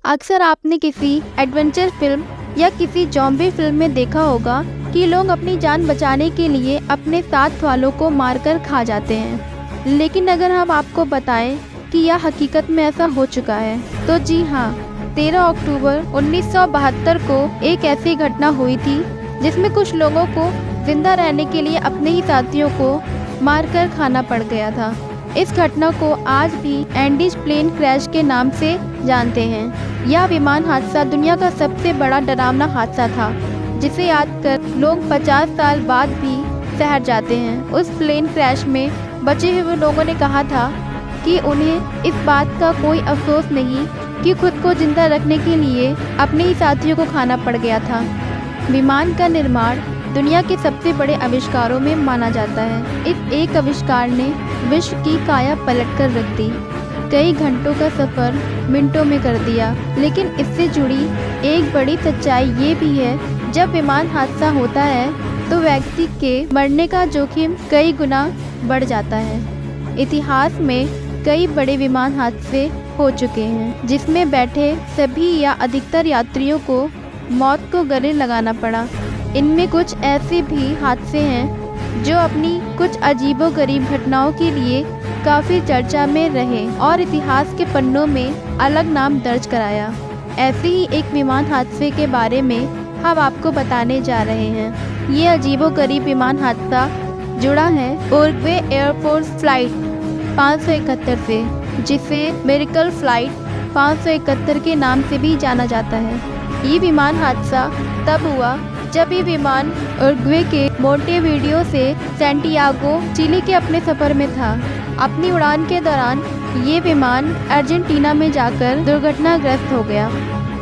अक्सर आपने किसी एडवेंचर फिल्म या किसी जॉम्बी फिल्म में देखा होगा कि लोग अपनी जान बचाने के लिए अपने साथ वालों को मारकर खा जाते हैं। लेकिन अगर हम आपको बताएं कि यह हकीकत में ऐसा हो चुका है, तो जी हाँ, 13 अक्टूबर 1972 को एक ऐसी घटना हुई थी जिसमें कुछ लोगों को जिंदा रहने के लिए अपने ही साथियों को मारकर खाना पड़ गया था। इस घटना को आज भी एंडीज प्लेन क्रैश के नाम से जानते हैं। यह विमान हादसा दुनिया का सबसे बड़ा डरावना हादसा था, जिसे याद कर लोग 50 साल बाद भी सहर जाते हैं। उस प्लेन क्रैश में बचे हुए लोगों ने कहा था कि उन्हें इस बात का कोई अफसोस नहीं कि खुद को जिंदा रखने के लिए अपने ही साथियों को खाना पड़ गया था। विमान का निर्माण दुनिया के सबसे बड़े आविष्कारों में माना जाता है। इस एक आविष्कार ने विश्व की काया पलट कर रख दी, कई घंटों का सफ़र मिनटों में कर दिया। लेकिन इससे जुड़ी एक बड़ी सच्चाई ये भी है, जब विमान हादसा होता है तो व्यक्ति के मरने का जोखिम कई गुना बढ़ जाता है। इतिहास में कई बड़े विमान हादसे हो चुके हैं, जिसमें बैठे सभी या अधिकतर यात्रियों को मौत को गले लगाना पड़ा। इनमें कुछ ऐसे भी हादसे हैं जो अपनी कुछ अजीबोगरीब घटनाओं के लिए काफ़ी चर्चा में रहे और इतिहास के पन्नों में अलग नाम दर्ज कराया। ऐसे ही एक विमान हादसे के बारे में हम आपको बताने जा रहे हैं। ये अजीबोगरीब विमान हादसा जुड़ा है उरुग्वे एयरफोर्स फ्लाइट 571 से, जिसे मिरेकल फ्लाइट 571 के नाम से भी जाना जाता है। ये विमान हादसा तब हुआ जब ये विमान उरुग्वे के मोंटेवीडियो से सैंटियागो चिली के अपने सफ़र में था। अपनी उड़ान के दौरान ये विमान अर्जेंटीना में जाकर दुर्घटनाग्रस्त हो गया।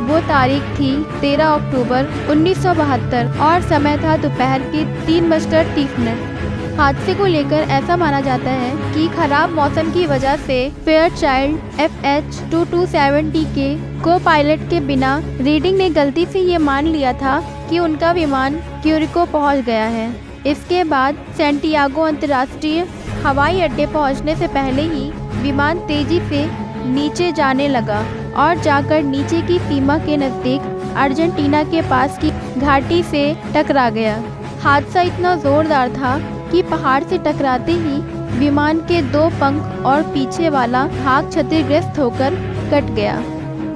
वो तारीख थी 13 अक्टूबर 1972 और समय था दोपहर के 3:30। हादसे को लेकर ऐसा माना जाता है कि खराब मौसम की वजह से फेयरचाइल्ड FH-2270 के को पायलट के बिना रीडिंग ने गलती से ये मान लिया था कि उनका विमान क्यूरिको पहुंच गया है। इसके बाद सैंटियागो अंतर्राष्ट्रीय हवाई अड्डे पहुंचने से पहले ही विमान तेजी से नीचे जाने लगा और जाकर नीचे की सीमा के नज़दीक अर्जेंटीना के पास की घाटी से टकरा गया। हादसा इतना ज़ोरदार था कि पहाड़ से टकराते ही विमान के 2 पंख और पीछे वाला भाग क्षतिग्रस्त होकर कट गया।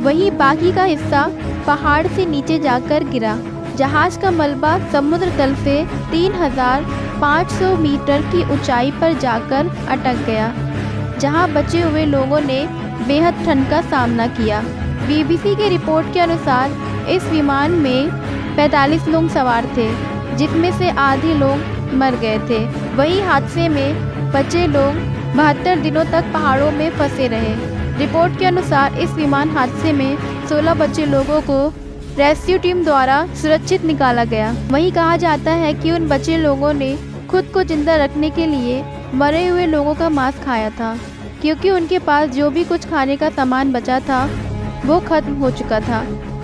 वहीं बाकी का हिस्सा पहाड़ से नीचे जाकर गिरा। जहाज का मलबा समुद्र तल से 3500 मीटर की ऊंचाई पर जाकर अटक गया, जहां बचे हुए लोगों ने बेहद ठंड का सामना किया। BBC की रिपोर्ट के अनुसार इस विमान में 45 लोग सवार थे, जिसमें से आधे लोग मर गए थे। वही हादसे में बचे लोग 72 दिनों तक पहाड़ों में फंसे रहे। रिपोर्ट के अनुसार इस विमान हादसे में 16 बचे लोगों को रेस्क्यू टीम द्वारा सुरक्षित निकाला गया। वहीं कहा जाता है कि उन बचे लोगों ने खुद को जिंदा रखने के लिए मरे हुए लोगों का मांस खाया था, क्योंकि उनके पास जो भी कुछ खाने का सामान बचा था वो खत्म हो चुका था।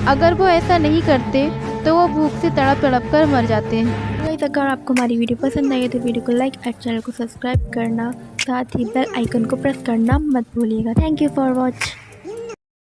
अगर वो ऐसा नहीं करते तो वो भूख से तड़प तड़प कर मर जाते हैं। अगर आपको हमारी वीडियो पसंद आई तो वीडियो को लाइक और चैनल को सब्सक्राइब करना, साथ ही बेल आइकन को प्रेस करना मत भूलिएगा। Thank you for watch.